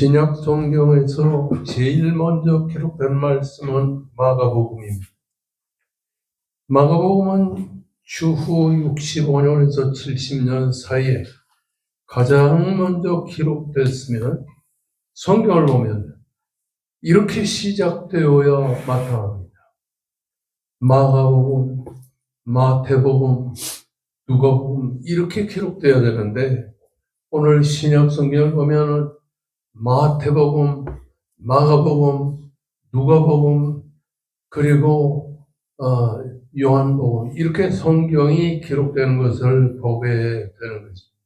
신약 성경에서 제일 먼저 기록된 말씀은 마가복음입니다. 마가복음은 주후 65년에서 70년 사이에 가장 먼저 기록됐으면 성경을 보면 이렇게 시작되어야 마땅합니다. 마가복음, 마태복음, 누가복음 이렇게 기록되어야 되는데 오늘 신약 성경을 보면은 마태복음, 마가복음, 누가복음 그리고 요한복음 이렇게 성경이 기록되는 것을 보게 되는 것입니다.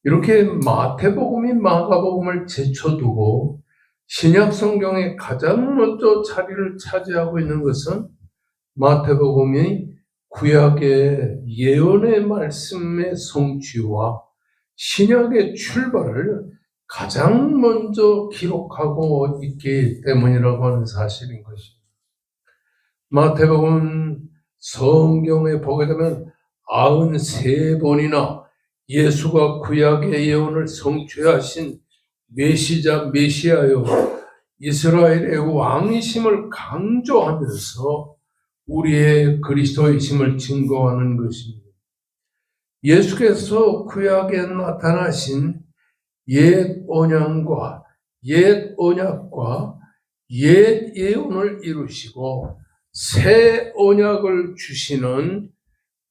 이렇게 마태복음이 마가복음을 제쳐두고 신약 성경에 가장 먼저 자리를 차지하고 있는 것은 마태복음이 구약의 예언의 말씀의 성취와 신약의 출발을 가장 먼저 기록하고 있기 때문이라고 하는 사실인 것입니다. 마태복음 성경에 보게 되면 93번이나 예수가 구약의 예언을 성취하신 메시아요 이스라엘의 왕이심을 강조하면서 우리의 그리스도이심을 증거하는 것입니다. 예수께서 구약에 나타나신 옛 언약과 옛 예언을 이루시고 새 언약을 주시는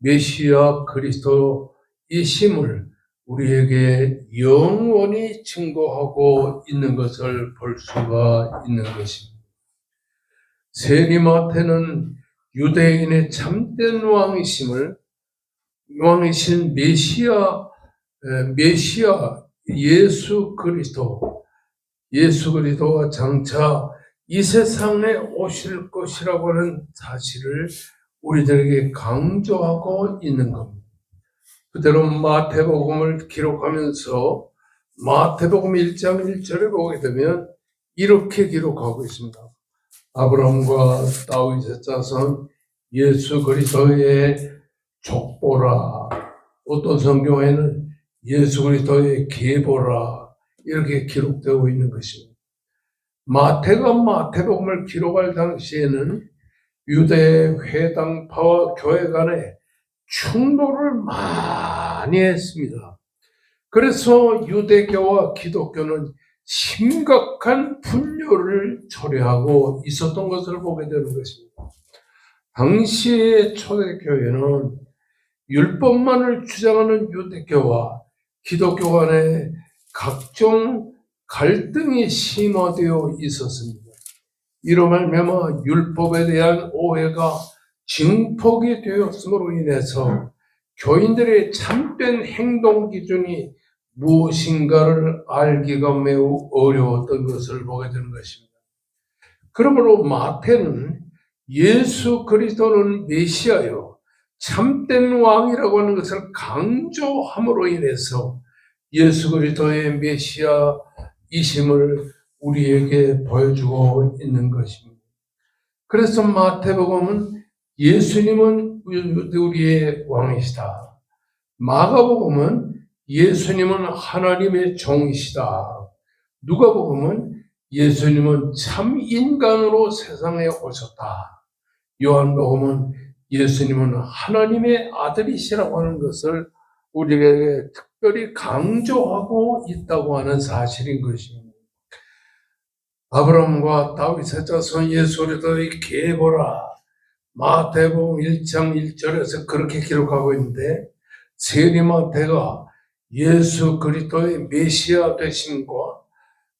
메시아 그리스도이심을 우리에게 영원히 증거하고 있는 것을 볼 수가 있는 것입니다. 세리마태는 유대인의 참된 왕이신 메시아 예수 그리스도가 장차 이 세상에 오실 것이라고 하는 사실을 우리들에게 강조하고 있는 겁니다. 그대로 마태복음을 기록하면서 마태복음 1장 1절에 보게 되면 이렇게 기록하고 있습니다. 아브라함과 다윗의 자손 예수 그리스도의 족보라. 어떤 성경에는 예수 그리스도의 계보라 이렇게 기록되고 있는 것입니다. 마태가 마태복음을 기록할 당시에는 유대 회당파와 교회 간에 충돌을 많이 했습니다. 그래서 유대교와 기독교는 심각한 분열을 초래하고 있었던 것을 보게 되는 것입니다. 당시의 초대교회는 율법만을 주장하는 유대교와 기독교 간에 각종 갈등이 심화되어 있었습니다. 이로 말미암아 율법에 대한 오해가 증폭이 되었음으로 인해서 교인들의 참된 행동 기준이 무엇인가를 알기가 매우 어려웠던 것을 보게 되는 것입니다. 그러므로 마태는 예수 그리스도는 메시아요 참된 왕이라고 하는 것을 강조함으로 인해서 예수 그리스도의 메시아이심을 우리에게 보여주고 있는 것입니다. 그래서 마태복음은 예수님은 우리의 왕이시다. 마가복음은 예수님은 하나님의 종이시다. 누가복음은 예수님은 참 인간으로 세상에 오셨다. 요한복음은 예수님은 하나님의 아들이시라고 하는 것을 우리에게 특별히 강조하고 있다고 하는 사실인 것입니다. 아브라함과 다윗의 자손 예수 그리스도의 계보라. 마태복음 1장 1절에서 그렇게 기록하고 있는데 세리마태가 예수 그리스도의 메시아 되심과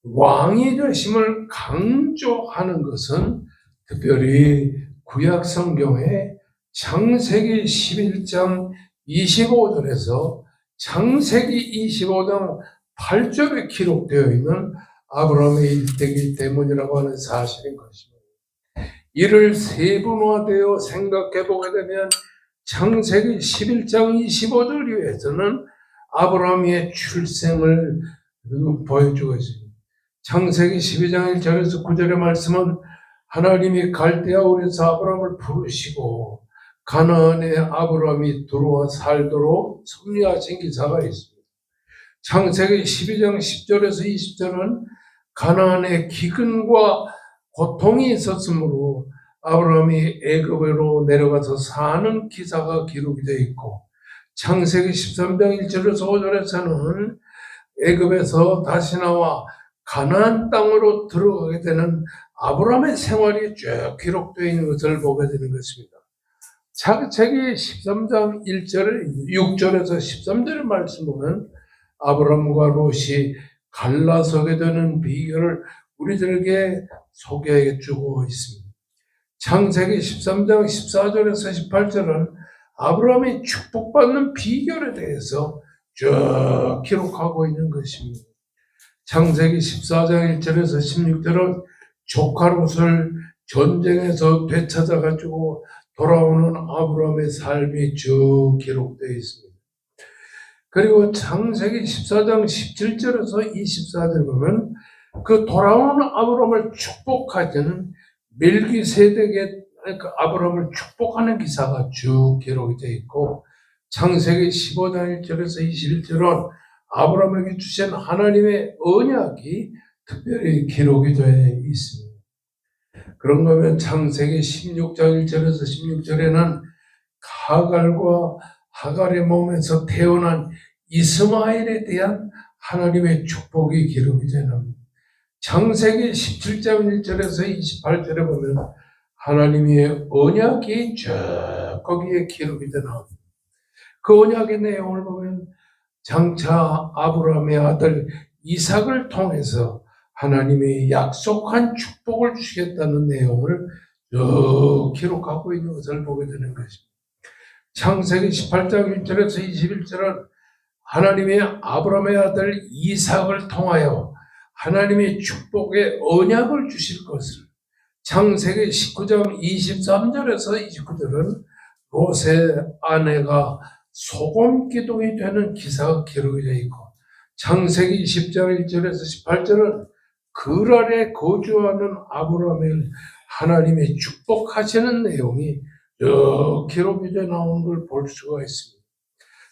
왕이 되심을 강조하는 것은 특별히 구약 성경의 창세기 11장 25절에서 창세기 25장 8절에 기록되어 있는 아브라함의 일대기 때문이라고 하는 사실인 것입니다. 이를 세분화되어 생각해 보게 되면 창세기 11장 25절 이후에서는 아브라함의 출생을 보여주고 있습니다. 창세기 12장 1절에서 9절의 말씀은 하나님이 갈대아 우에서 아브라함을 부르시고 가나안에 아브라함이 들어와 살도록 섭리하신 기사가 있습니다. 창세기 12장 10절에서 20절은 가나안에 기근과 고통이 있었으므로 아브라함이 애굽으로 내려가서 사는 기사가 기록이 되어 있고, 창세기 13장 1절에서 5절에서는 애굽에서 다시 나와 가나안 땅으로 들어가게 되는 아브라함의 생활이 쭉 기록되어 있는 것을 보게 되는 것입니다. 창세기 13장 1절, 6절에서 13절의 말씀 보면 아브라함과 롯이 갈라서게 되는 비결을 우리들에게 소개해 주고 있습니다. 창세기 13장 14절에서 18절은 아브라함이 축복받는 비결에 대해서 쭉 기록하고 있는 것입니다. 창세기 14장 1절에서 16절은 조카 롯을 전쟁에서 되찾아가지고 돌아오는 아브라함의 삶이 쭉 기록되어 있습니다. 그리고 창세기 14장 17절에서 24절 보면 그 돌아오는 아브라함을 축복하자는 멜기세덱의 아브라함을 축복하는 기사가 쭉 기록이 되어 있고, 창세기 15장 1절에서 21절은 아브라함에게 주신 하나님의 언약이 특별히 기록이 되어 있습니다. 그런가 하면 창세기 16장 1절에서 16절에는 하갈과 하갈의 몸에서 태어난 이스마엘에 대한 하나님의 축복이 기록이 되는, 창세기 17장 1절에서 28절에 보면 하나님의 언약이 쭉 거기에 기록이 되는, 그 언약의 내용을 보면 장차 아브라함의 아들 이삭을 통해서 하나님의 약속한 축복을 주시겠다는 내용을 기록하고 있는 것을 보게 되는 것입니다. 창세기 18장 1절에서 21절은 하나님의 아브라함의 아들 이삭을 통하여 하나님의 축복의 언약을 주실 것을, 창세기 19장 23절에서 29절은 롯의 아내가 소금 기둥이 되는 기사가 기록이 되어 있고, 창세기 20장 1절에서 18절은 그랄에 거주하는 아브라함을 하나님의 축복하시는 내용이 기록이 되어 나오는 걸 볼 수가 있습니다.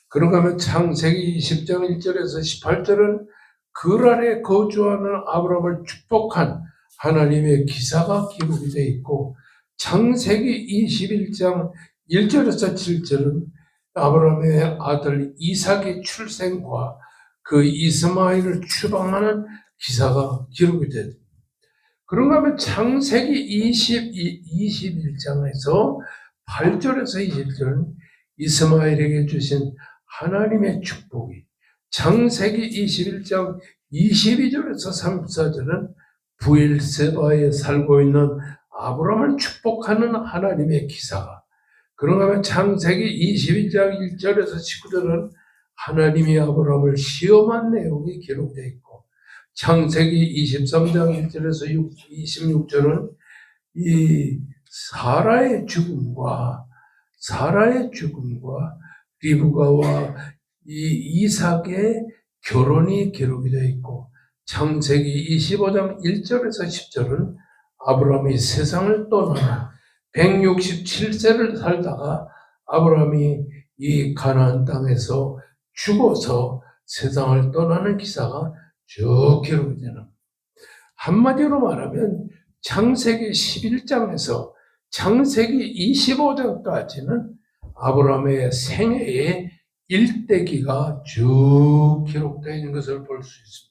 그런가 하면 창세기 20장 1절에서 18절은 그랄에 거주하는 아브라함을 축복한 하나님의 기사가 기록이 되어 있고, 창세기 21장 1절에서 7절은 아브라함의 아들 이삭의 출생과 그 이스마엘을 추방하는 기사가 기록이 됩니다. 그런가 하면 창세기 21장에서 8절에서 20절은 이스마엘에게 주신 하나님의 축복이, 창세기 21장 22절에서 34절은 부엘세바에 살고 있는 아브라함을 축복하는 하나님의 기사가, 그런가 하면 창세기 22장 1절에서 19절은 하나님이 아브라함을 시험한 내용이 기록되어 있고, 창세기 23장 1절에서 26절은 이 사라의 죽음과 리브가와 이 이삭의 결혼이 기록이 되어 있고, 창세기 25장 1절에서 10절은 아브라함이 세상을 떠나 167세를 살다가 아브라함이 이 가나안 땅에서 죽어서 세상을 떠나는 기사가 쭉 기록이 되는, 한마디로 말하면 창세기 11장에서 창세기 25장까지는 아브라함의 생애의 일대기가 쭉 기록되어 있는 것을 볼 수 있습니다.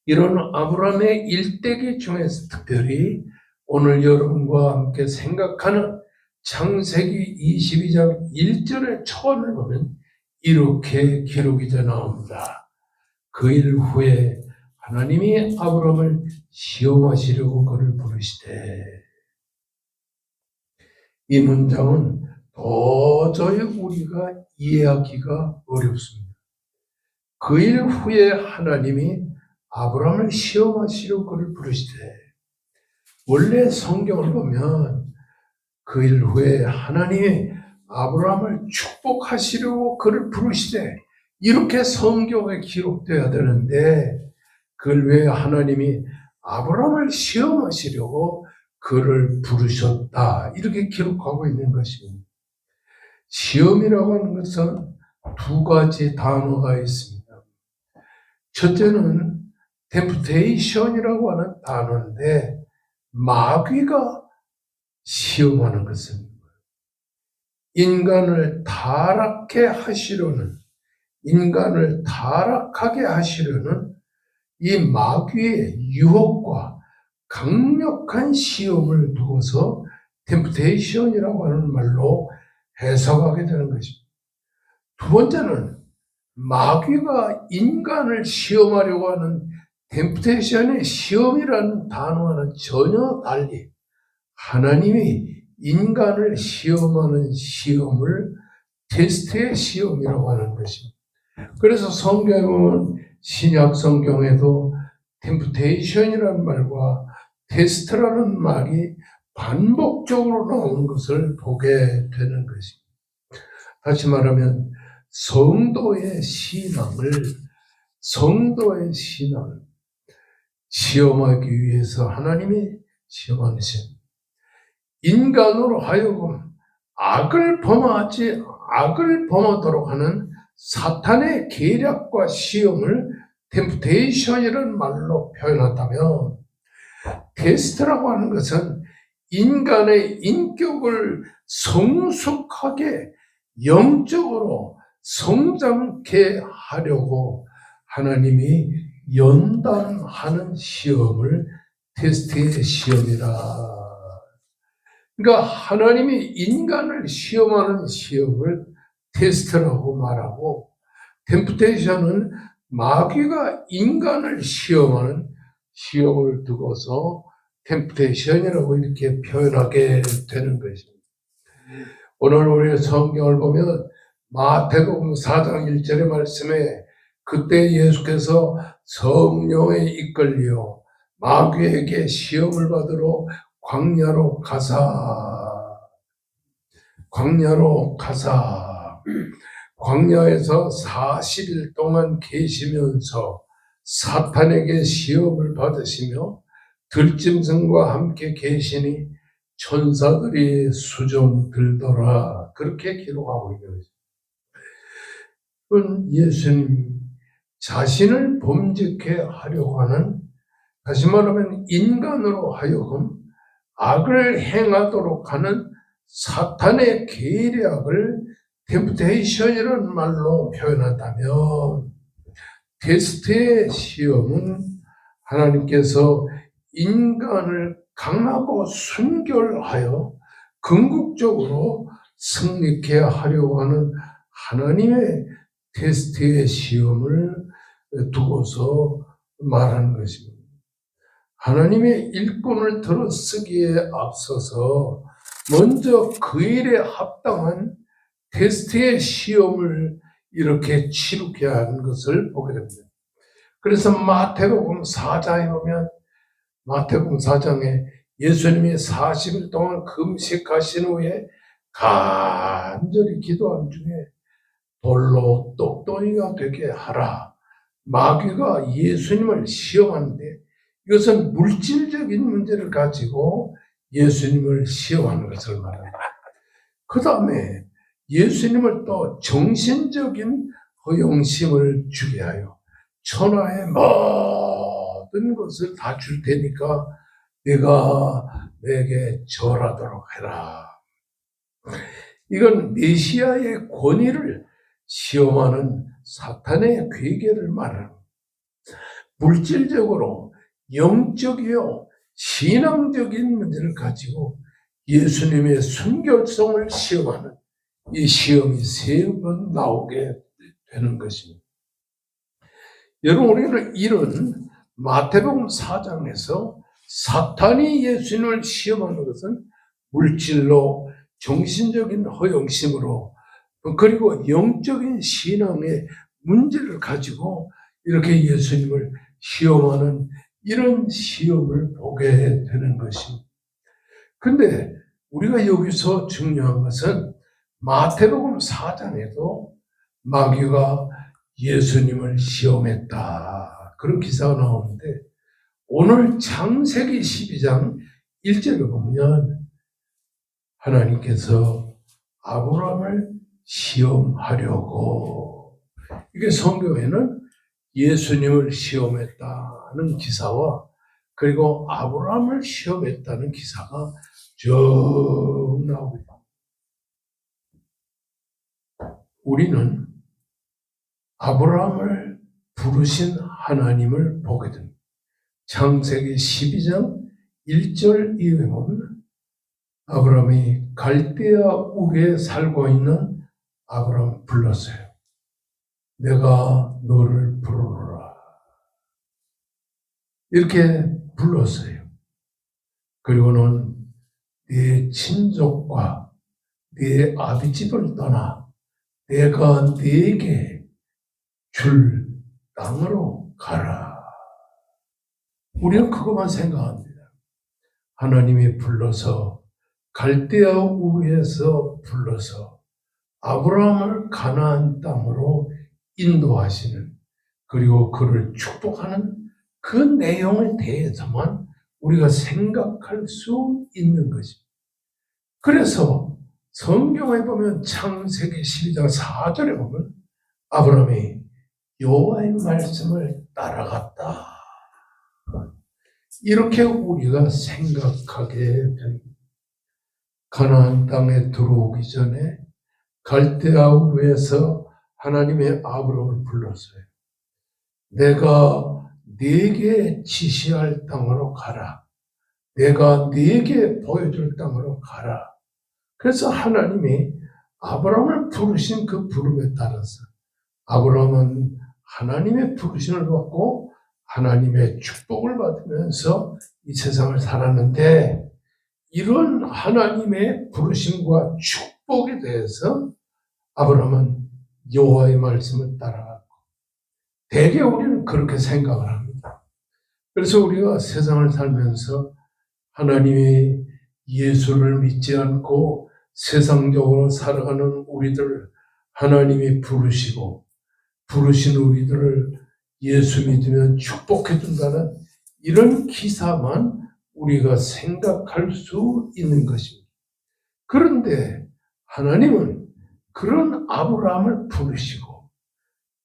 이런 아브라함의 일대기 중에서 특별히 오늘 여러분과 함께 생각하는 창세기 22장 1절의 초반을 보면 이렇게 기록이 되어 나옵니다. 그 일 후에 하나님이 아브라함을 시험하시려고 그를 부르시되, 이 문장은 도저히 우리가 이해하기가 어렵습니다. 그 일 후에 하나님이 아브라함을 시험하시려고 그를 부르시되, 원래 성경을 보면 그 일 후에 하나님이 아브라함을 축복하시려고 그를 부르시되 이렇게 성경에 기록되어야 되는데, 그걸 왜 하나님이 아브라함을 시험하시려고 그를 부르셨다 이렇게 기록하고 있는 것입니다. 시험이라고 하는 것은 두 가지 단어가 있습니다. 첫째는 템프테이션이라고 하는 단어인데 마귀가 시험하는 것은 인간을 타락하게 하시려는 이 마귀의 유혹과 강력한 시험을 두고서 템프테이션이라고 하는 말로 해석하게 되는 것입니다. 두 번째는 마귀가 인간을 시험하려고 하는 템프테이션의 시험이라는 단어와는 전혀 달리 하나님이 인간을 시험하는 시험을 테스트의 시험이라고 하는 것입니다. 그래서 성경은 신약 성경에도 템프테이션이라는 말과 테스트라는 말이 반복적으로 나오는 것을 보게 되는 것입니다. 다시 말하면 성도의 신앙을 시험하기 위해서 하나님이 시험하는 시험. 인간으로 하여금 악을 범하도록 하는 사탄의 계략과 시험을 템프테이션이라는 말로 표현한다면, 테스트라고 하는 것은 인간의 인격을 성숙하게 영적으로 성장케 하려고 하나님이 연단하는 시험을 테스트의 시험이라. 그러니까 하나님이 인간을 시험하는 시험을 테스트라고 말하고, 템프테이션은 마귀가 인간을 시험하는 시험을 두고서 템프테이션이라고 이렇게 표현하게 되는 것입니다. 오늘 우리 성경을 보면 마태복음 4장 1절의 말씀에 그때 예수께서 성령에 이끌려 마귀에게 시험을 받으러 광야로 가사 광야에서 40일 동안 계시면서 사탄에게 시험을 받으시며 들짐승과 함께 계시니 천사들이 수종 들더라. 그렇게 기록하고 있는 것입니다. 이건 예수님 자신을 범죄케 하려고 하는, 다시 말하면 인간으로 하여금 악을 행하도록 하는 사탄의 계략을 템프테이션이라는 말로 표현한다면, 테스트의 시험은 하나님께서 인간을 강하고 순결하여 궁극적으로 승리케 하려고 하는 하나님의 테스트의 시험을 두고서 말하는 것입니다. 하나님의 일꾼을 들어 쓰기에 앞서서 먼저 그 일에 합당한 테스트의 시험을 이렇게 치르게 하는 것을 보게 됩니다. 그래서 마태복음 4장에 보면, 마태복음 4장에 예수님이 40일 동안 금식하신 후에 간절히 기도한 중에 돌로 똑똑이가 되게 하라. 마귀가 예수님을 시험하는데, 이것은 물질적인 문제를 가지고 예수님을 시험하는 것을 말합니다. 그 다음에 예수님을 또 정신적인 허영심을 주게 하여 천하의 모든 것을 다 줄 테니까 내가 내게 절하도록 해라. 이건 메시아의 권위를 시험하는 사탄의 괴계를 말하는, 물질적으로 영적이요 신앙적인 문제를 가지고 예수님의 순결성을 시험하는 이 시험이 3번 나오게 되는 것입니다. 여러분, 우리는 이런 마태복음 4장에서 사탄이 예수님을 시험하는 것은 물질로, 정신적인 허영심으로, 그리고 영적인 신앙의 문제를 가지고 이렇게 예수님을 시험하는 이런 시험을 보게 되는 것입니다. 근데 우리가 여기서 중요한 것은 마태복음 4장에도 마귀가 예수님을 시험했다, 그런 기사가 나오는데, 오늘 창세기 12장 1절을 보면 하나님께서 아브라함을 시험하려고, 이게 성경에는 예수님을 시험했다는 기사와 그리고 아브라함을 시험했다는 기사가 쭉 나옵니다. 우리는 아브라함을 부르신 하나님을 보게 됩니다. 창세기 12장 1절 이후에 보면 아브라함이 갈대아 우르에 살고 있는 아브라함을 불렀어요. 내가 너를 부르노라. 이렇게 불렀어요. 그리고는 네 친족과 네 아비집을 떠나 내가 네게 줄 땅으로 가라. 우리는 그것만 생각합니다. 하나님이 불러서 갈대아 우르에서 불러서 아브라함을 가나안 땅으로 인도하시는 그리고 그를 축복하는 그 내용에 대해서만 우리가 생각할 수 있는 것입니다. 그래서 성경에 보면 창세기 12장 4절에 보면 아브라함이 여호와의 말씀을 따라갔다. 이렇게 우리가 생각하게 됩니다. 가나안 땅에 들어오기 전에 갈대아 우르에서 하나님의 아브라함을 불렀어요. 내가 네게 지시할 땅으로 가라. 내가 네게 보여줄 땅으로 가라. 그래서 하나님이 아브라함을 부르신 그 부름에 따라서 아브라함은 하나님의 부르심을 받고 하나님의 축복을 받으면서 이 세상을 살았는데 이런 하나님의 부르심과 축복에 대해서 아브라함은 여호와의 말씀을 따라갔고 대개 우리는 그렇게 생각을 합니다. 그래서 우리가 세상을 살면서 하나님이 예수를 믿지 않고 세상적으로 살아가는 우리들 하나님이 부르시고 부르신 우리들을 예수 믿으면 축복해 준다는 이런 기사만 우리가 생각할 수 있는 것입니다. 그런데 하나님은 그런 아브라함을 부르시고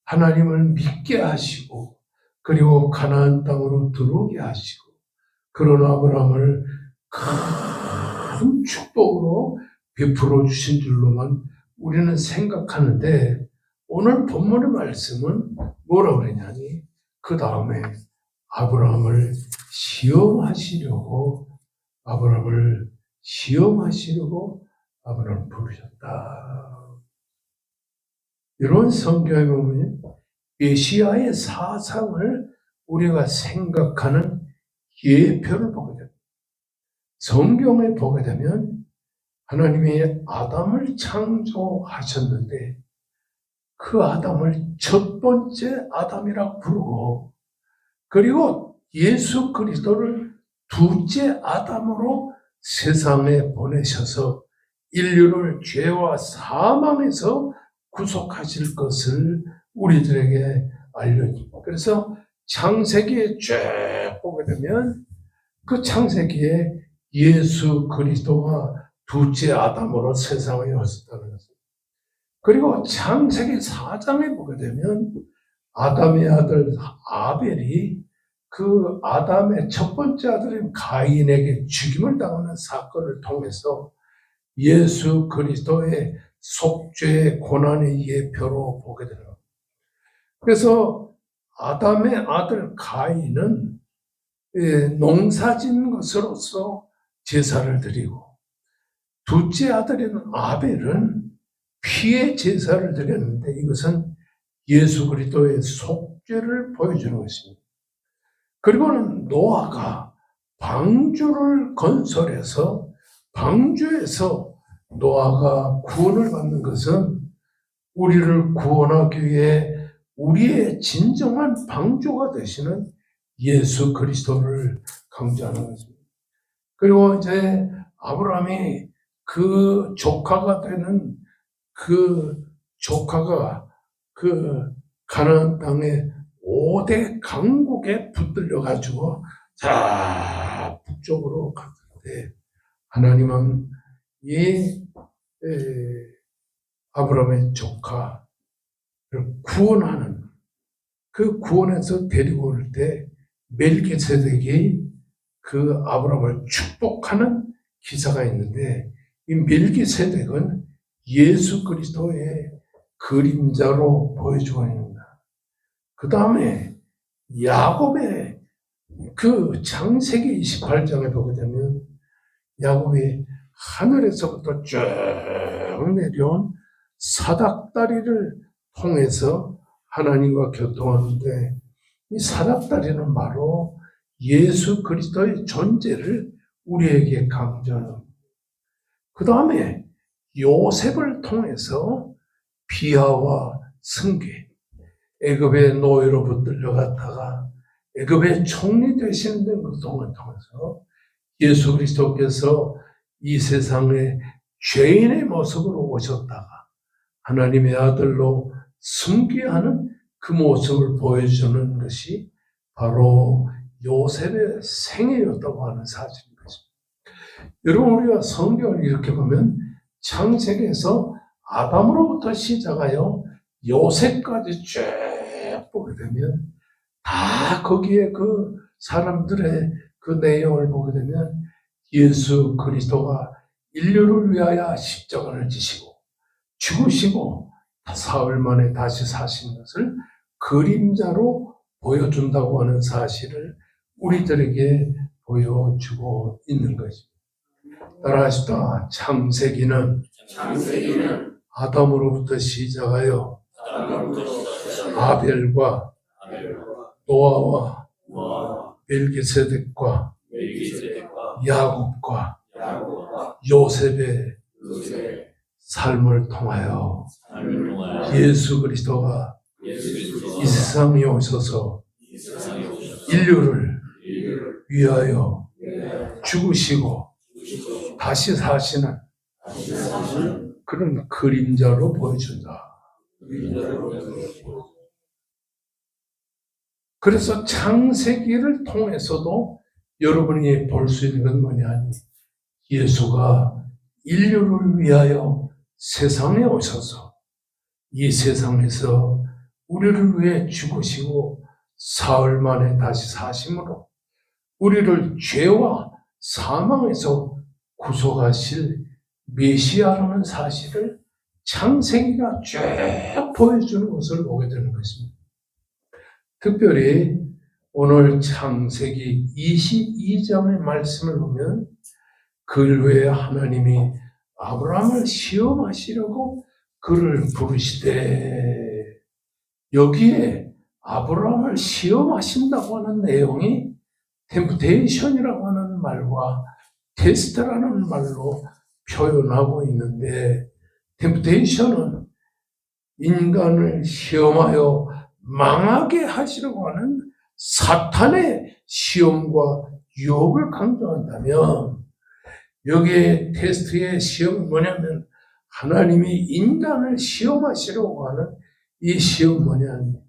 하나님을 믿게 하시고 그리고 가나안 땅으로 들어오게 하시고 그런 아브라함을 큰 축복으로 베풀어 주신 줄로만 우리는 생각하는데 오늘 본문의 말씀은 뭐라고 그러냐니 그 다음에 아브라함을 시험하시려고 아브라함을 부르셨다. 이런 성경에 보면 메시아의 사상을 우리가 생각하는 예표를 보게 됩니다. 성경에 보게 되면 하나님이 아담을 창조하셨는데 그 아담을 첫 번째 아담이라고 부르고 그리고 예수 그리스도를 둘째 아담으로 세상에 보내셔서 인류를 죄와 사망에서 구속하실 것을 우리들에게 알려줍니다. 그래서 창세기에 쭉 보게 되면 그 창세기에 예수 그리스도가 둘째 아담으로 세상에 오셨다는 것입니다. 그리고 창세기 4장에 보게 되면 아담의 아들 아벨이 그 아담의 첫 번째 아들인 가인에게 죽임을 당하는 사건을 통해서 예수 그리스도의 속죄의 고난의 예표로 보게 됩니다. 그래서 아담의 아들 가인은 농사짓는 것으로서 제사를 드리고 둘째 아들인 아벨은 피의 제사를 드렸는데 이것은 예수 그리스도의 속죄를 보여주는 것입니다. 그리고는 노아가 방주를 건설해서 방주에서 노아가 구원을 받는 것은 우리를 구원하기 위해 우리의 진정한 방주가 되시는 예수 그리스도를 강조하는 것입니다. 그리고 이제 아브라함이 그 조카가 되는 그 조카가 그 가나안 땅에 5대 강국에 붙들려 가지고 자 북쪽으로 갔는데 하나님은 이 아브라함의 조카를 구원하는 그 구원에서 데리고 올 때 멜기세덱이 그 아브라함을 축복하는 기사가 있는데, 이 멜기세덱은 예수 그리스도의 그림자로 보여주고 있습니다. 그 다음에 야곱의 그 창세기 28장에 보게 되면 야곱이 하늘에서부터 쭉 내려온 사닥다리를 통해서 하나님과 교통하는데, 이 사닥다리는 바로 예수 그리스도의 존재를 우리에게 강조하는. 그 다음에 요셉을 통해서 비하와 승계, 애굽의 노예로 붙들려갔다가 애굽의 총리 되시는 것을 통해서 예수 그리스도께서 이 세상에 죄인의 모습으로 오셨다가 하나님의 아들로 승계하는 그 모습을 보여주는 것이 바로 요셉의 생애였다고 하는 사실인 것입니다. 여러분, 우리가 성경을 이렇게 보면 창세기에서 아담으로부터 시작하여 요셉까지 쭉 보게 되면 다 거기에 그 사람들의 그 내용을 보게 되면 예수 그리스도가 인류를 위하여 십자가를 지시고 죽으시고 사흘 만에 다시 사신 것을 그림자로 보여준다고 하는 사실을 우리들에게 보여주고 있는 것입니다. 따라하시다. 창세기는 아담으로부터 시작하여 아벨과 노아와 멜기세덱과 야곱과 요셉의 삶을 통하여 예수 그리스도가 이 세상에 오셔서 인류를 위하여 죽으시고 다시 사시는 그런 그림자로 보여준다. 그래서 창세기를 통해서도 여러분이 볼 수 있는 건 뭐냐? 예수가 인류를 위하여 세상에 오셔서 이 세상에서 우리를 위해 죽으시고 사흘 만에 다시 사심으로 우리를 죄와 사망에서 구속하실 메시아라는 사실을 창세기가 쭉 보여주는 것을 보게 되는 것입니다. 특별히 오늘 창세기 22장의 말씀을 보면 그 후에 하나님이 아브라함을 시험하시려고 그를 부르시되, 여기에 아브라함을 시험하신다고 하는 내용이 템프테이션이라고 하는 말과 테스트라는 말로 표현하고 있는데, 템프테이션은 인간을 시험하여 망하게 하시려고 하는 사탄의 시험과 유혹을 강조한다면, 여기에 테스트의 시험은 뭐냐면 하나님이 인간을 시험하시려고 하는 이 시험은 뭐냐면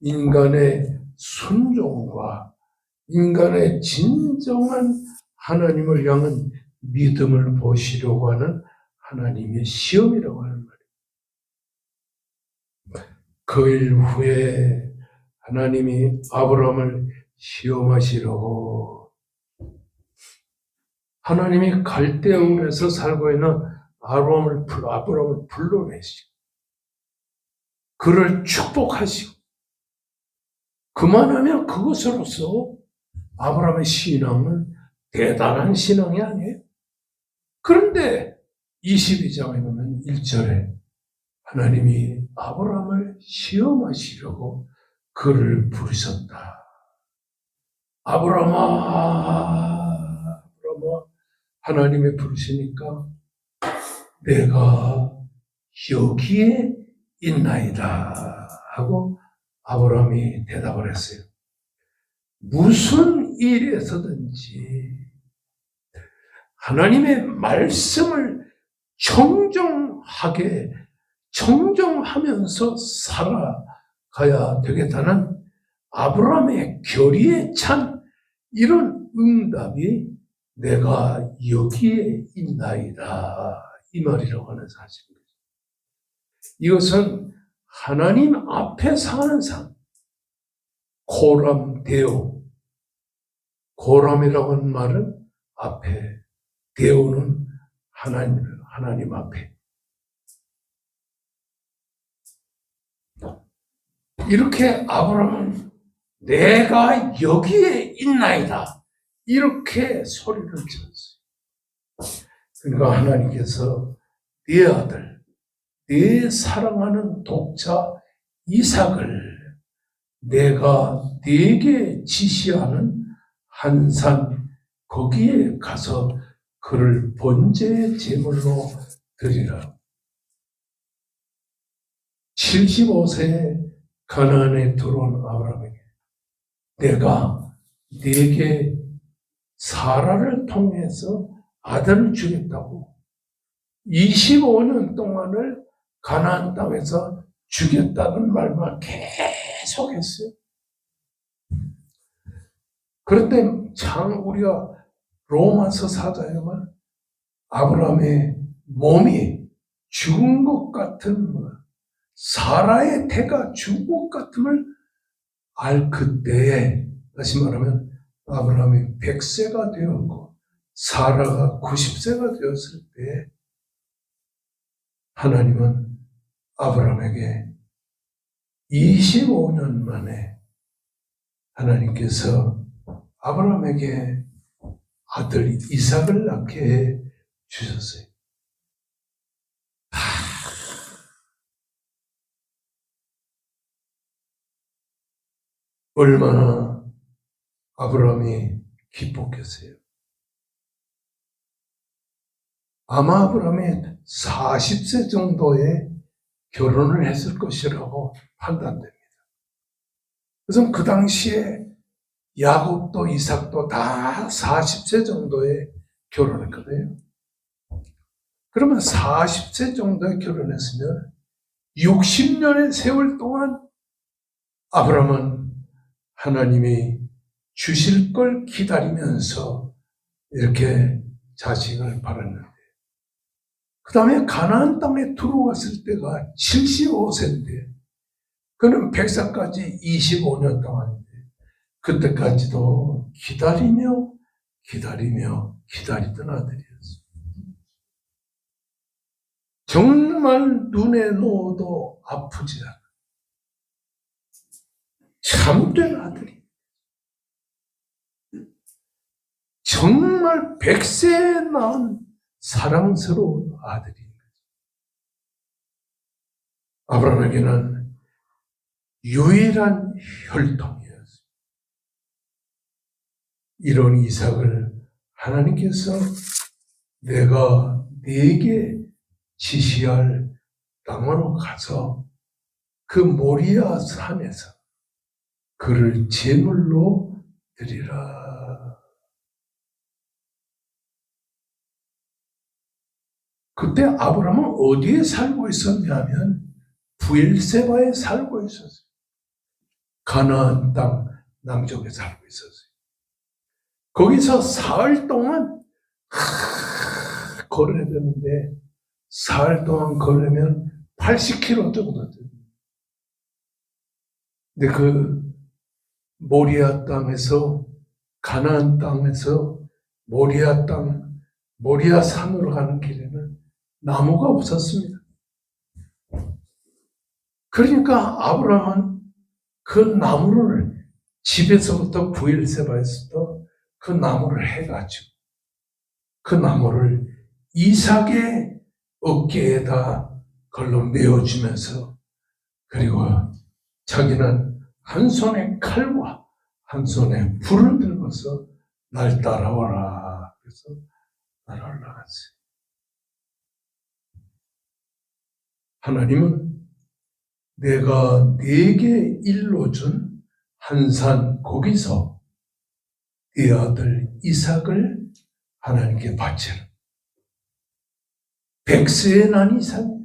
인간의 순종과 인간의 진정한 하나님을 향한 믿음을 보시려고 하는 하나님의 시험이라고 하는 말이에요. 그 일 후에 하나님이 아브라함을 시험하시려고 하나님이 갈대아울에서 살고 있는 아브라함을 불러내시고 그를 축복하시고, 그만하면 그것으로서 아브라함의 신앙은 대단한 신앙이 아니에요. 그런데 22장에 보면 1절에 하나님이 아브라함을 시험하시려고 그를 부르셨다. 아브라함아, 하나님이 부르시니까 내가 여기에 있나이다 하고 아브라함이 대답을 했어요. 무슨 일에서든지 하나님의 말씀을 청정하면서 살아가야 되겠다는 아브라함의 결의에 찬 이런 응답이 내가 여기에 있나이다 이 말이라고 하는 사실입니다. 이것은 하나님 앞에 사는 삶, 코람 데오. 코람이라고 하는 말은 앞에, 데오는 하나님 앞에. 이렇게 아브라함은 내가 여기에 있나이다, 이렇게 소리를 질렀어요. 그러니까 하나님께서 네 아들, 네 사랑하는 독자 이삭을 내가 네게 지시하는 한 산 거기에 가서 그를 번제의 제물로 드리라. 75세에 가나안에 들어온 아브라함에게 내가 네게 사라를 통해서 아들을 주겠다고 25년 동안을 가나안 땅에서 주겠다는 말만 계속했어요. 그런데 참 우리가 로마서 4장에 보면 아브라함의 몸이 죽은 것 같은, 사라의 태가 죽은 것 같음을 알 그때에, 다시 말하면 아브라함이 100세가 되었고 사라가 90세가 되었을 때 하나님은 아브라함에게 25년 만에 하나님께서 아브라함에게 아들 이삭을 낳게 해 주셨어요. 얼마나 아브라함이 기뻤겠어요. 아마 아브라함이 40세 정도에 결혼을 했을 것이라고 판단됩니다. 그래서 그 당시에 야곱도 이삭도 다 40세 정도에 결혼했거든요. 그러면 40세 정도에 결혼했으면 60년의 세월 동안 아브라함은 하나님이 주실 걸 기다리면서 이렇게 자식을 바랐는데, 그 다음에 가나안 땅에 들어왔을 때가 75세인데 그는 100살까지 25년 동안인데 그때까지도 기다리며 기다리던 아들이었어요. 정말 눈에 놓아도 아프지 않아 참된 아들이, 정말 100세에 낳은 사랑스러운 아들인 거죠. 아브라함에게는 유일한 혈통이었어요. 이런 이삭을 하나님께서 내가 네게 지시할 땅으로 가서 그 모리아 산에서 그를 제물로 드리라. 그때 아브라함은 어디에 살고 있었냐면 부엘세바에 살고 있었어요. 가나안 땅 남쪽에 살고 있었어요. 거기서 사흘 동안 걸어야 되는데 사흘 동안 걸으면 80km 정도 됩니다. 근데 그 모리아 땅에서, 가나안 땅에서 모리아 땅, 모리아 산으로 가는 길에는 나무가 없었습니다. 그러니까 아브라함은 그 나무를 집에서부터 부엘세바에서부터 그 나무를 해가지고 그 나무를 이삭의 어깨에다 걸로 메어주면서, 그리고 자기는 한 손에 칼과 한 손에 불을 들고서 날 따라와라. 그래서 날아올라갔어요. 하나님은 내가 네게 일러준 한 산 거기서 네 아들 이삭을 하나님께 바치라. 100세에 난 이삭이야.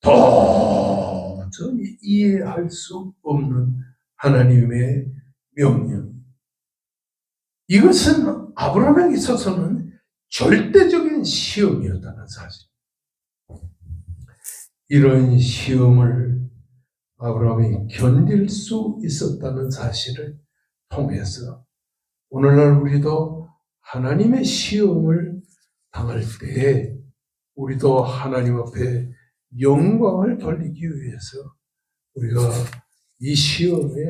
도저히 이해할 수 없는 하나님의 명령. 이것은 아브라함에게 있어서는 절대적인 시험이었다는 사실. 이런 시험을 아브라함이 견딜 수 있었다는 사실을 통해서 오늘날 우리도 하나님의 시험을 당할 때에 우리도 하나님 앞에 영광을 돌리기 위해서 우리가 이 시험에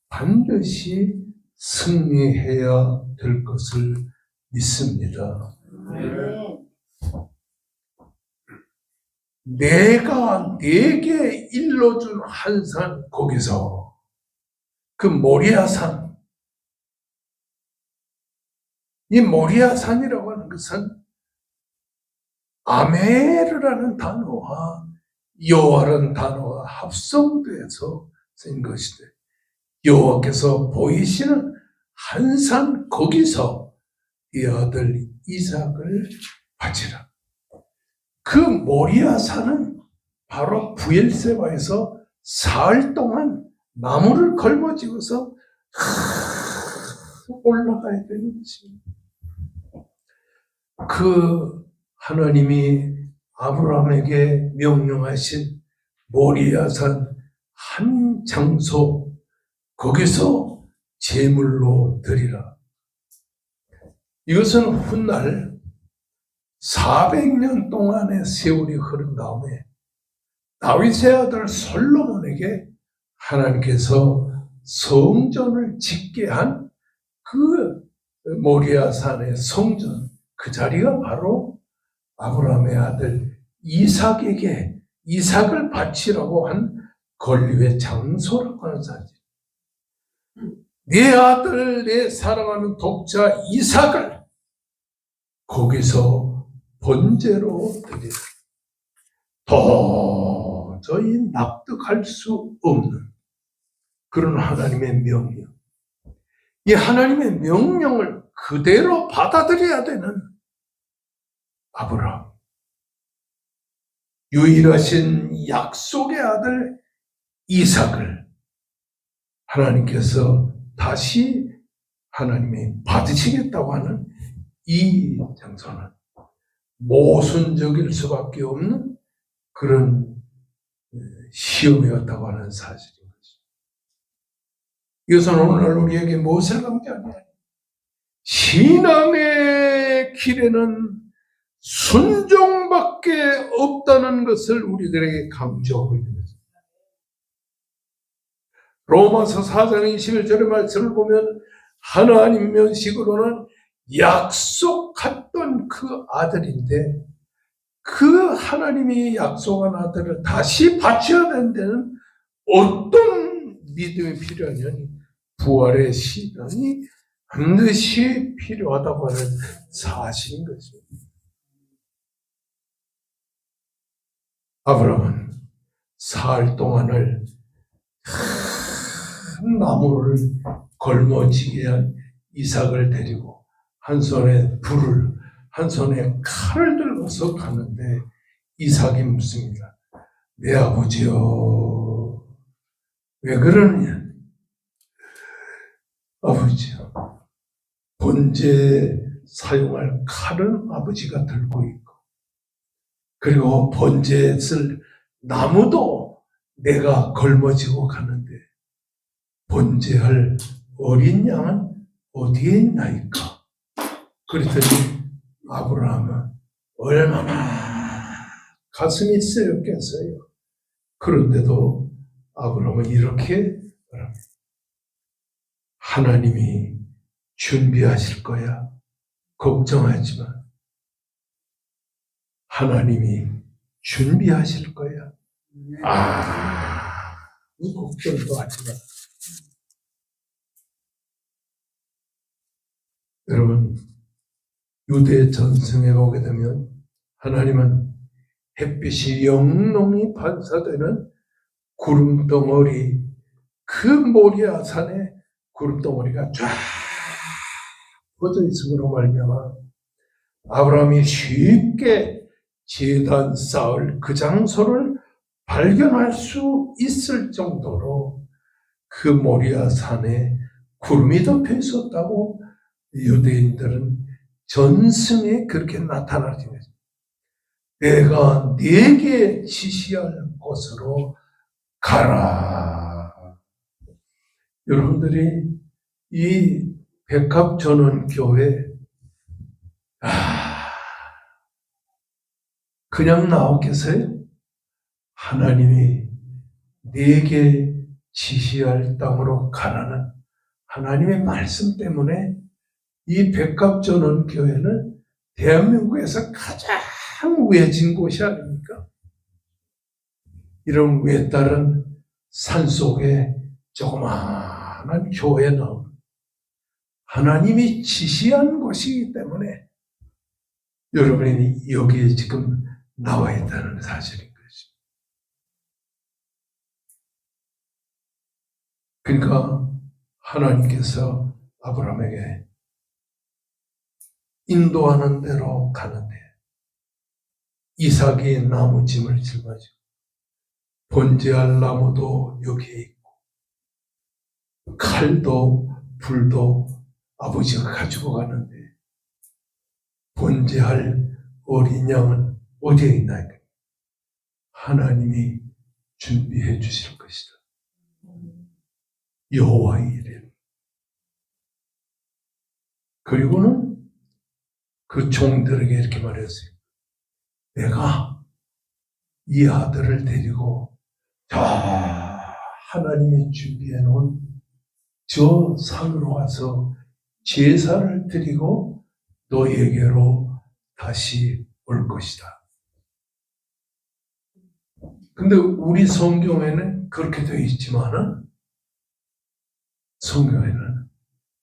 반드시 승리해야 될 것을 믿습니다. 내가 내게 일러준 한 산, 거기서 그 모리아산, 이 모리아산이라고 하는 것은 아메르라는 단어와 여호와라는 단어가 합성돼서 쓴 것이되, 여호와께서 보이시는 한 산 거기서 이 아들 이삭을 바치라. 그 모리아산은 바로 브엘세바에서 사흘 동안 나무를 걸머쥐어서 올라가야 되는 것입니다. 그 하나님이 아브라함에게 명령하신 모리아산 한 장소, 거기서 제물로 드리라. 이것은 훗날 400년 동안의 세월이 흐른 다음에 다윗의 아들 솔로몬에게 하나님께서 성전을 짓게 한 그 모리아산의 성전, 그 자리가 바로 아브라함의 아들 이삭에게 이삭을 바치라고 한 권리의 장소라고 하는 사실. 내 아들, 내 사랑하는 독자 이삭을 거기서 번제로 드리라. 도저히 납득할 수 없는 그런 하나님의 명령. 이 하나님의 명령을 그대로 받아들여야 되는 아브라함. 유일하신 약속의 아들 이삭을 하나님께서 다시 하나님이 받으시겠다고 하는 이 장소는 모순적일 수밖에 없는 그런 시험이었다고 하는 사실인 것입니다. 이것은 오늘날 우리에게 무엇을 강조하냐? 신앙의 길에는 순종밖에 없다는 것을 우리들에게 강조하고 있는 것입니다. 로마서 4장 21절의 말씀을 보면 하나님 면식으로는 약속했던 그 아들인데 그 하나님이 약속한 아들을 다시 바쳐야 된다는 어떤 믿음이 필요하냐니 부활의 시간이 반드시 필요하다고 하는 사실인 것입니다. 아브라함은 사흘 동안을 큰 나무를 걸머지게 한 이삭을 데리고 한 손에 불을 한 손에 칼을 들고서 가는데 이삭이 묻습니다. 내 아버지요, 왜 그러느냐? 아버지요, 번제에 사용할 칼은 아버지가 들고 있고 그리고 번제에 쓸 나무도 내가 걸머지고 가는데 번제할 어린 양은 어디에 있나이까? 그랬더니 아브라함은 얼마나 가슴이 쓰였겠어요. 그런데도 아브라함은 이렇게 말합니다. 하나님이 준비하실 거야. 걱정하지 마. 하나님이 준비하실 거야. 이 걱정도 하지 마. 여러분, 유대 전승에 오게 되면 하나님은 햇빛이 영롱히 반사되는 구름덩어리, 그 모리아산에 구름덩어리가 쫙 퍼져 있음으로 말미암아 아브라함이 쉽게 제단 쌓을 그 장소를 발견할 수 있을 정도로 그 모리아산에 구름이 덮여 있었다고 유대인들은 전승에 그렇게 나타나는 거죠. 내가 네게 지시할 곳으로 가라. 여러분들이 이 백합전원교회 그냥 나오겠어요? 하나님이 네게 지시할 땅으로 가라는 하나님의 말씀 때문에 이 백합전원교회는 대한민국에서 가장 외진 곳이 아닙니까? 이런 외딴은 산속에 조그마한 교회 나오는 하나님이 지시한 곳이기 때문에 여러분이 여기에 지금 나와 있다는 사실인 것입니다. 그러니까 하나님께서 아브라함에게 인도하는 대로 가는데 이삭이 나무짐을 짊어지고 번제할 나무도 여기에 있고 칼도 불도 아버지가 가지고 가는데 번제할 어린 양은 어디에 있나? 하나님이 준비해 주실 것이다. 여호와의 이름. 그리고는 그 종들에게 이렇게 말했어요. 내가 이 아들을 데리고 저 하나님이 준비해 놓은 저 산으로 와서 제사를 드리고 너에게로 다시 올 것이다. 근데 우리 성경에는 그렇게 되어 있지만은 성경에는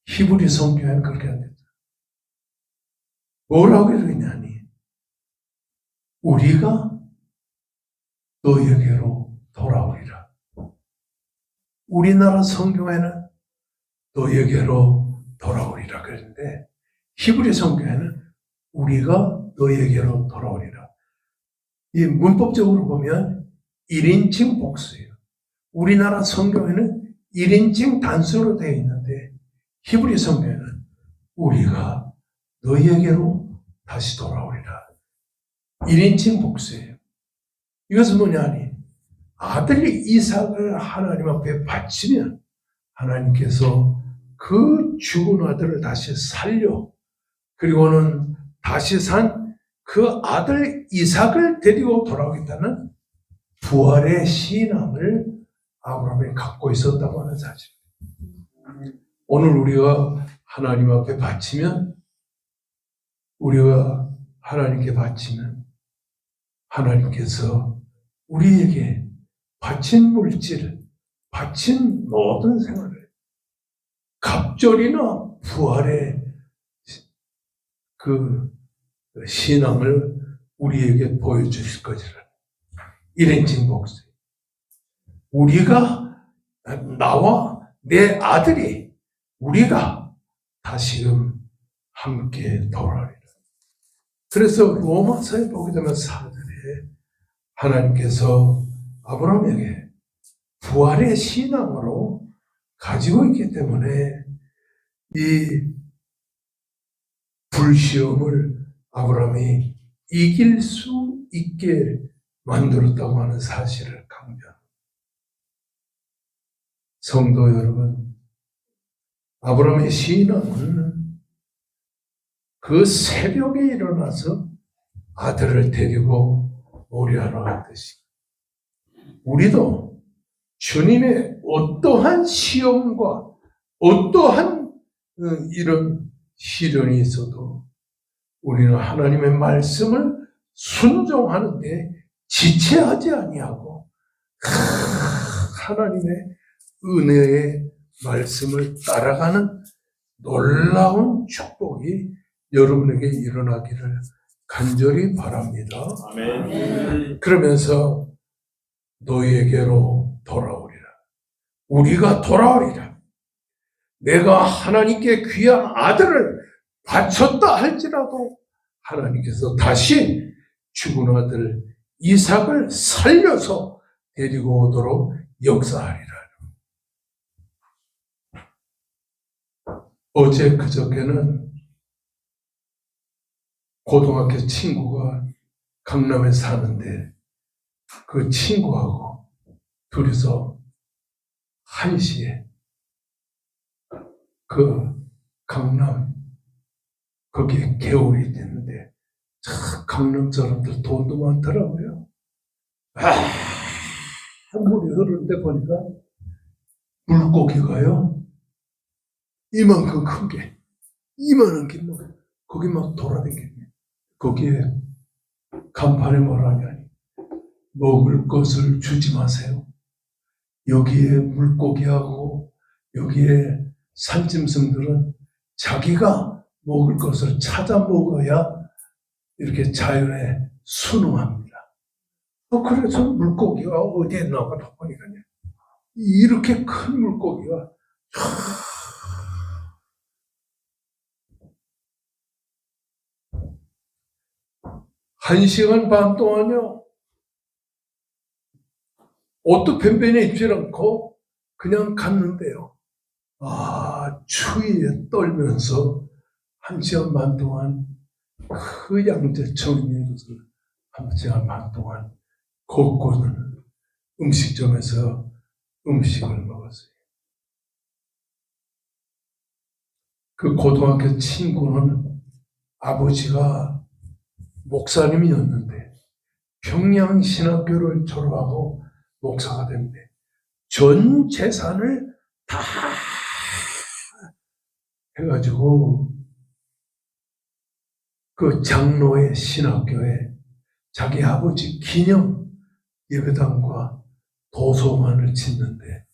히브리 성경에는 그렇게 안 됐다. 뭐라고 그러냐니 우리가 너에게로 돌아오리라. 우리나라 성경에는 너에게로 돌아오리라 그랬는데 히브리 성경에는 우리가 너에게로 돌아오리라. 이 문법적으로 보면 1인칭 복수예요. 우리나라 성경에는 1인칭 단수로 되어 있는데 히브리 성경에는 우리가 너에게로 다시 돌아오리라. 1인칭 복수예요. 이것은 뭐냐니 아들 이삭을 하나님 앞에 바치면 하나님께서 그 죽은 아들을 다시 살려 그리고는 다시 산 그 아들 이삭을 데리고 돌아오겠다는 부활의 신앙을 아브라함이 갖고 있었다고 하는 사실입니다. 오늘 우리가 하나님 앞에 바치면 우리가 하나님께 바치면 하나님께서 우리에게 바친 물질, 바친 모든 생활을 갑절이나 부활의 그 신앙을 우리에게 보여주실 것이라. 1인칭 복수. 우리가 나와 내 아들이 우리가 다시금 함께 돌아오리라. 그래서 로마서에 보게 되면 4절에 하나님께서 아브라함에게 부활의 신앙으로 가지고 있기 때문에 이 불시험을 아브라함이 이길 수 있게 만들었다고 하는 사실을 강조합니다. 성도 여러분, 아브라함의 신앙은 그 새벽에 일어나서 아들을 데리고 오리하러 갔듯이 우리도 주님의 어떠한 시험과 어떠한 이런 시련이 있어도 우리는 하나님의 말씀을 순종하는데 지체하지 아니하고 하나님의 은혜의 말씀을 따라가는 놀라운 축복이 여러분에게 일어나기를 간절히 바랍니다. 아멘. 그러면서 너희에게로 돌아오리라. 우리가 돌아오리라. 내가 하나님께 귀한 아들을 바쳤다 할지라도 하나님께서 다시 죽은 아들 이삭을 살려서 데리고 오도록 역사하리라. 어제 그저께는 고등학교 친구가 강남에 사는데 그 친구하고 둘이서 1시에 그 강남 거기에 개울이 있는데 참 강남 사람들 돈도 많더라고요. 물이 흐르는데 보니까 물고기가요 이만큼 큰 게 이만한 게 막 거기 막 돌아다니네. 거기에 간판에 뭐라냐니 먹을 것을 주지 마세요. 여기에 물고기하고 여기에 산짐승들은 자기가 먹을 것을 찾아 먹어야 이렇게 자연에 순응합니다. 그래서 물고기가 어디에 나가다 보니까 이렇게 큰 물고기가 1시간 반 동안요 옷도 변변에 입지 않고 그냥 갔는데요. 추위에 떨면서 1시간 반 동안 그 양재천 있는 곳을 1시간 반 동안 걷고는 음식점에서 음식을 먹었어요. 그 고등학교 친구는 아버지가 목사님이었는데 평양신학교를 졸업하고 목사가 됐는데 전 재산을 다 해가지고 그 장로의 신학교에 자기 아버지 기념 예배당과 도서관을 짓는데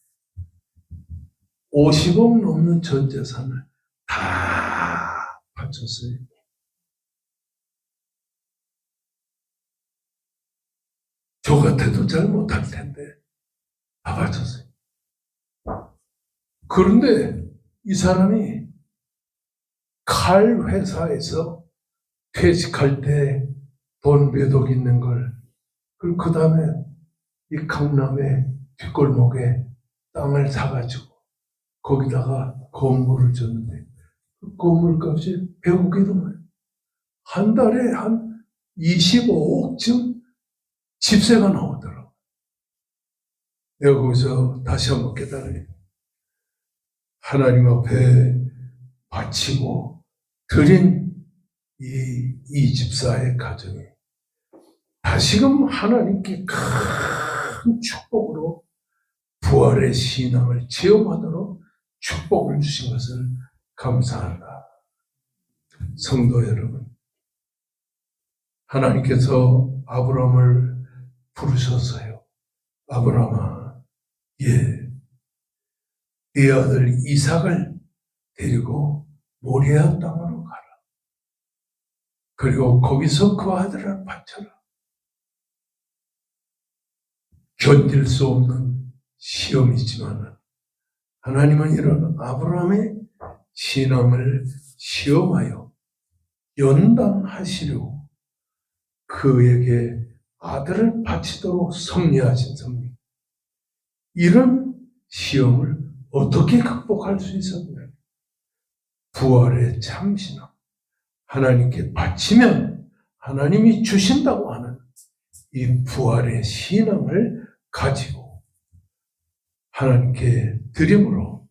50억 넘는 전 재산을 다 바쳤어요. 저 같아도 잘 못할 텐데 다 바쳤어요. 그런데 이 사람이 칼 회사에서 퇴직할 때 돈 몇 억 있는 걸, 그리고 그 다음에 이 강남의 뒷골목에 땅을 사가지고 거기다가 건물을 줬는데 그 건물값이 100억이 넘어요. 한 달에 한 25억쯤 집세가 나오더라고요. 내가 거기서 다시 한번 깨달아요. 하나님 앞에 바치고 드린 이 집사의 가정이 다시금 하나님께 큰 축복으로 부활의 신앙을 체험하도록 축복을 주신 것을 감사한다. 성도 여러분, 하나님께서 아브라함을 부르셨어요. 아브라함아, 네 아들 이삭을 데리고 모리아 땅으로 가라. 그리고 거기서 그 아들을 바쳐라. 견딜 수 없는 시험이지만 하나님은 이런 아브라함의 신앙을 시험하여 연단하시려고 그에게 아들을 바치도록 섭리하신 섭리. 이런 시험을 어떻게 극복할 수 있었냐? 부활의 참신함. 하나님께 바치면 하나님이 주신다고 하는 이 부활의 신앙을 가지고 하나님께 드림으로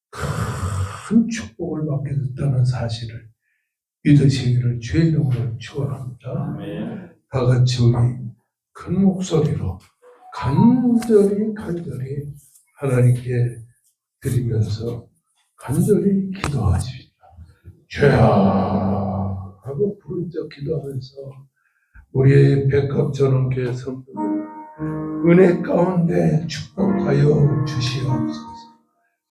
큰 축복을 받게 됐다는 사실을 믿으시기를 주의 이름으로 축원합니다. 다 같이 우리 큰 목소리로 간절히 하나님께 드리면서 간절히 기도하십시다. 죄야 하고 부른 적 기도하면서 우리의 백합전원교회 성도들 은혜 가운데 축복하여 주시옵소서.